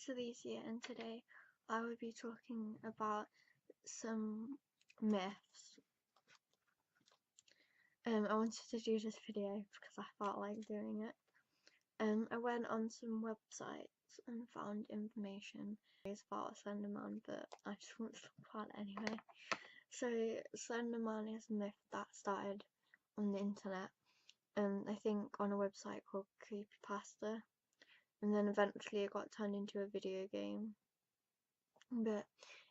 it's Alicia, and today I will be talking about some myths. I wanted to do this video because I felt like doing it. I went on some websites and found information about Slenderman, but I just want to talk about it anyway. So Slenderman is a myth that started on the internet, I think on a website called Creepypasta, and then eventually it got turned into a video game. But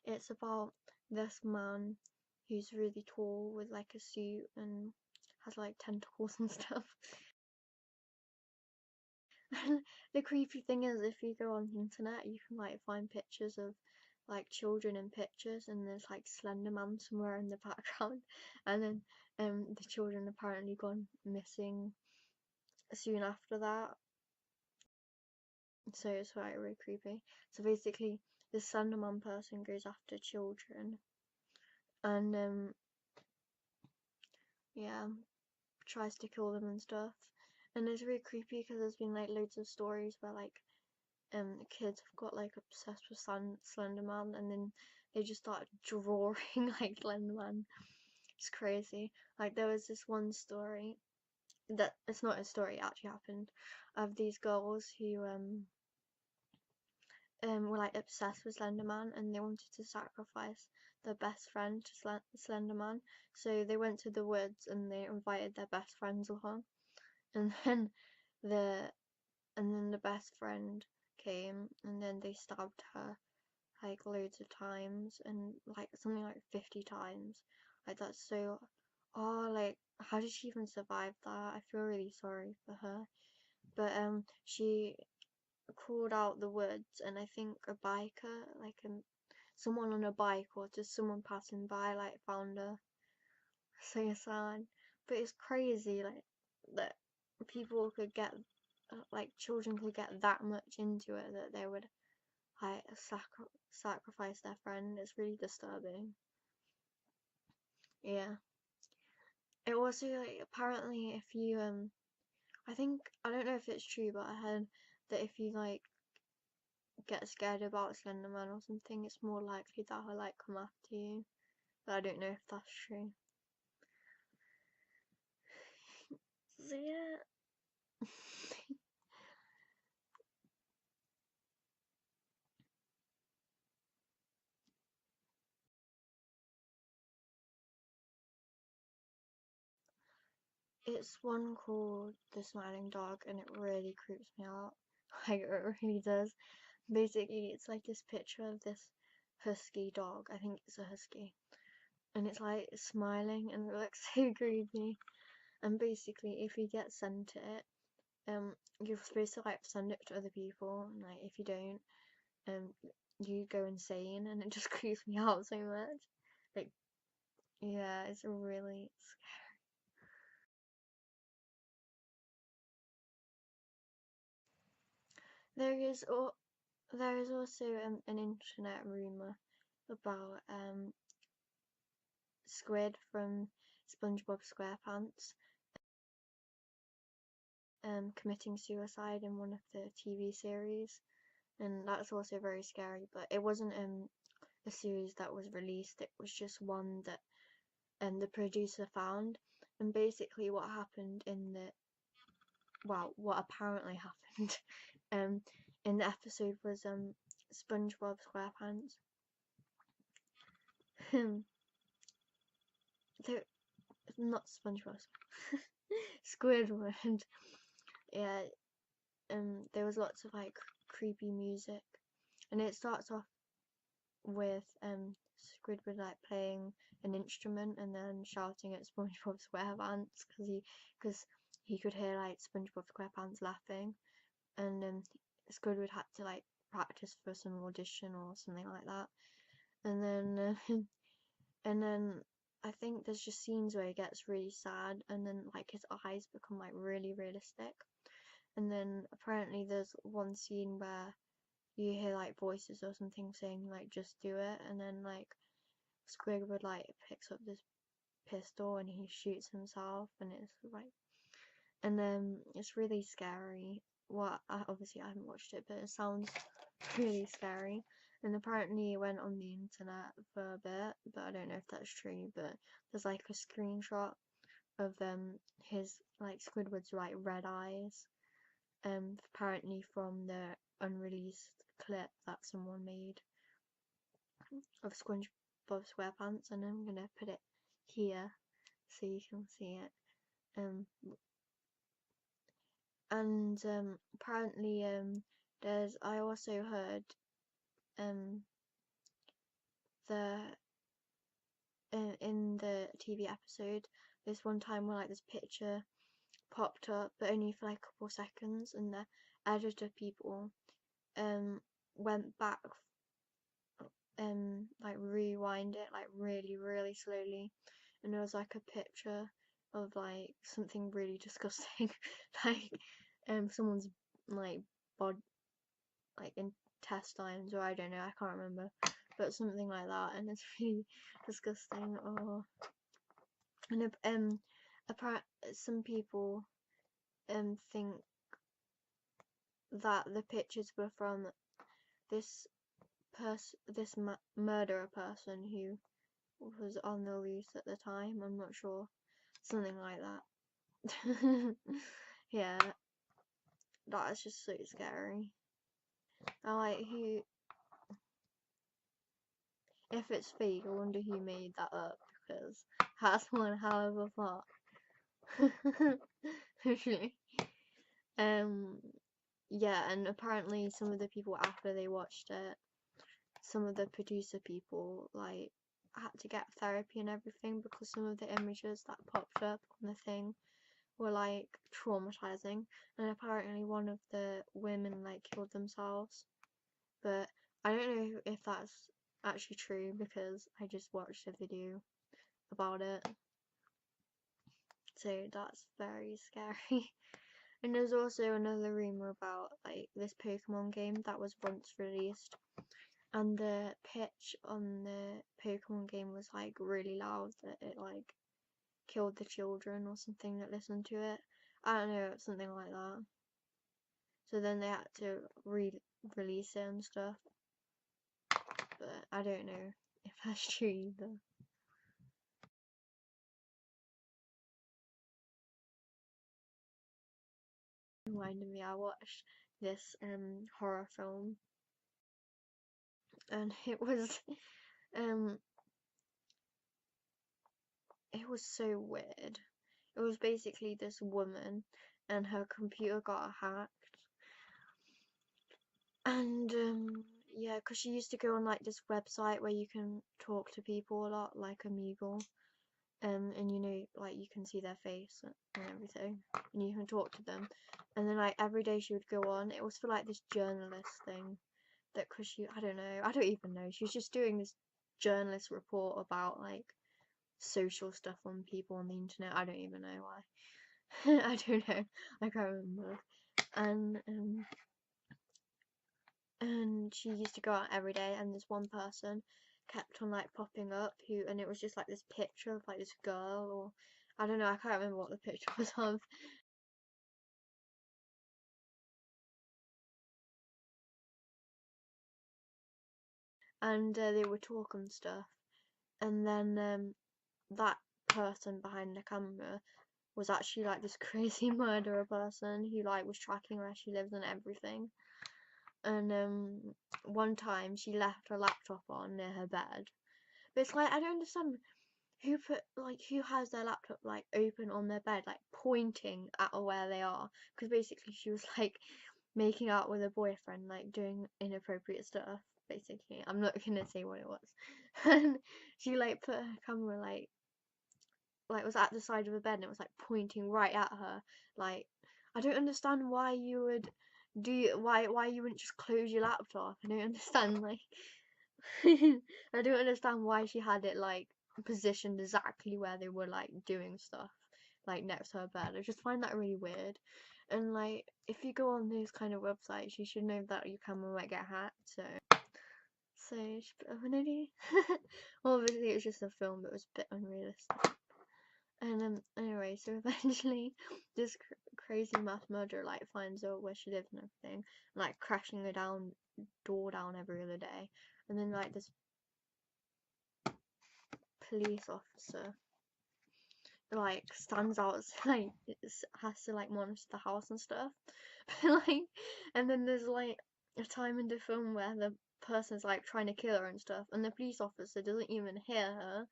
it's about this man who's really tall with like a suit and has like tentacles and stuff. And the creepy thing is, if you go on the internet, you can like find pictures of like children in pictures, and there's like Slenderman somewhere in the background, and then the children apparently gone missing soon after that. So it's like really creepy. So basically, this Slenderman person goes after children, and yeah, tries to kill them and stuff. And it's really creepy because there's been like loads of stories where like kids have got like obsessed with Slenderman, and then they just start drawing like Slenderman. It's crazy. Like there was this one story that, it's not a story, it actually happened, of these girls who were like obsessed with Slenderman, and they wanted to sacrifice their best friend to Slenderman. So they went to the woods and they invited their best friends along, and then the best friend came, and then they stabbed her like loads of times, and like something like 50 times. Like that's so, oh, like how did she even survive that? I feel really sorry for her. But she crawled out the woods, and I think a biker, like someone on a bike or just someone passing by, like found her. So sad. But it's crazy, like that people could get, like children could get that much into it that they would like sacrifice their friend. It's really disturbing. Yeah. It also, like, apparently if you I think, I don't know if it's true, but I heard that if you like get scared about Slenderman or something, it's more likely that he'll like come after you. But I don't know if that's true. So yeah. It's one called The Smiling Dog, and it really creeps me out. Like, it really does. Basically, it's like this picture of this husky dog. I think it's a husky. And it's like smiling, and it looks so creepy. And basically, if you get sent it, you're supposed to like send it to other people, and like if you don't, you go insane, and it just creeps me out so much. Like, yeah, it's really scary. There is also an internet rumor about Squid from SpongeBob SquarePants committing suicide in one of the TV series, and that's also very scary. But it wasn't a series that was released; it was just one that the producer found. And basically, what happened in the, well, what apparently happened in the episode was SpongeBob SquarePants not SpongeBob, Squidward. Yeah, there was lots of like creepy music, and it starts off with Squidward like playing an instrument and then shouting at SpongeBob SquarePants because he could hear like SpongeBob SquarePants laughing, and Squidward had to like practice for some audition or something like that, and then and then I think there's just scenes where he gets really sad, and then like his eyes become like really realistic. And then apparently there's one scene where you hear like voices or something saying like just do it, and then like Squidward like picks up this pistol and he shoots himself, and it's like, and then it's really scary. Well, obviously I haven't watched it, but it sounds really scary. And apparently it went on the internet for a bit, but I don't know if that's true. But there's like a screenshot of his like Squidward's like red eyes, apparently from the unreleased clip that someone made of SpongeBob SquarePants, and I'm gonna put it here so you can see it. And apparently I also heard the in the TV episode this one time where like this picture popped up, but only for like a couple seconds, and the editor people went back, like rewind it like really slowly, and there was like a picture of like something really disgusting, like someone's like bod like intestines, or I don't know, I can't remember, but something like that, and it's really disgusting. Oh, and some people think that the pictures were from this murderer person who was on the loose at the time. I'm not sure, something like that. Yeah, that is just so scary. I like who, if it's fake, I wonder who made that up, because that's one hell of a thought. Literally. Yeah, and apparently some of the people after they watched it, some of the producer people like had to get therapy and everything, because some of the images that popped up on the thing were like traumatizing, and apparently one of the women like killed themselves, but I don't know if that's actually true, because I just watched a video about it, so that's very scary. And there's also another rumor about like this Pokemon game that was once released, and the pitch on the Pokemon game was like really loud, that it like killed the children or something that listened to it. I don't know, something like that. So then they had to release it and stuff, but I don't know if that's true either. Reminded me, I watched this horror film, and um it was so weird. It was basically this woman, and her computer got hacked, and yeah, because she used to go on like this website where you can talk to people a lot, like Omegle, and you know, like you can see their face and everything, and you can talk to them, and then like every day she would go on. It was for like this journalist thing, that because she, I don't know, I don't even know, she was just doing this journalist report about like social stuff on people on the internet. I don't even know why. I don't know, I can't remember. And she used to go out every day, and this one person kept on like popping up, who, and it was just like this picture of like this girl, or I don't know, I can't remember what the picture was of, and they would talk and stuff, and then that person behind the camera was actually like this crazy murderer person who like was tracking where she lives and everything. And one time she left her laptop on near her bed, but it's like I don't understand who has their laptop like open on their bed, like pointing at where they are, because basically she was like making out with a boyfriend, like doing inappropriate stuff, basically. I'm not gonna say what it was. And she like put her camera like was at the side of the bed, and it was like pointing right at her. Like, I don't understand why you would why you wouldn't just close your laptop. I don't understand, like I don't understand why she had it like positioned exactly where they were like doing stuff, like next to her bed. I just find that really weird. And like if you go on those kind of websites, you should know that your camera might get hacked, so it's a bit of an idiot. Well, obviously it was just a film, but it was a bit unrealistic. And anyway, so eventually this crazy mass murderer like finds out where she lives and everything, and, like crashing her door down every other day, and then like this police officer like stands outside, has to like monitor the house and stuff. Like, and then there's like a time in the film where the person's like trying to kill her and stuff, and the police officer doesn't even hear her,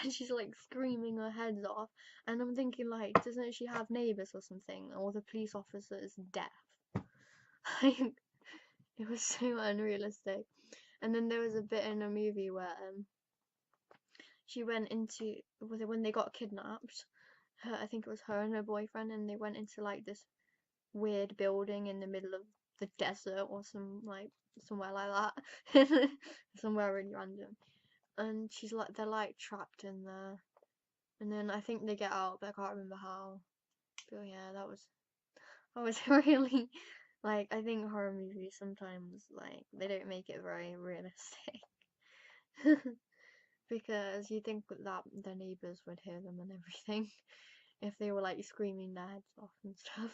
and she's like screaming her heads off. And I'm thinking, like, doesn't she have neighbors or something, or the police officer is deaf? Like, it was so unrealistic. And then there was a bit in a movie where she went into, when they got kidnapped, I think it was her and her boyfriend, and they went into like this weird building in the middle of the desert or somewhere like that. Somewhere really random. And she's like, they're like trapped in there. And then I think they get out, but I can't remember how. But yeah, that was really, like, I think horror movies sometimes, like, they don't make it very realistic. Because you think that their neighbours would hear them and everything if they were like screaming their heads off and stuff.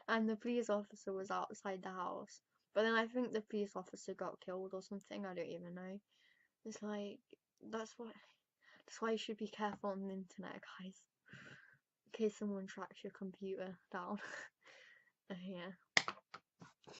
And the police officer was outside the house. But then I think the police officer got killed or something, I don't even know. It's like, that's why you should be careful on the internet, guys. In case someone tracks your computer down. Yeah.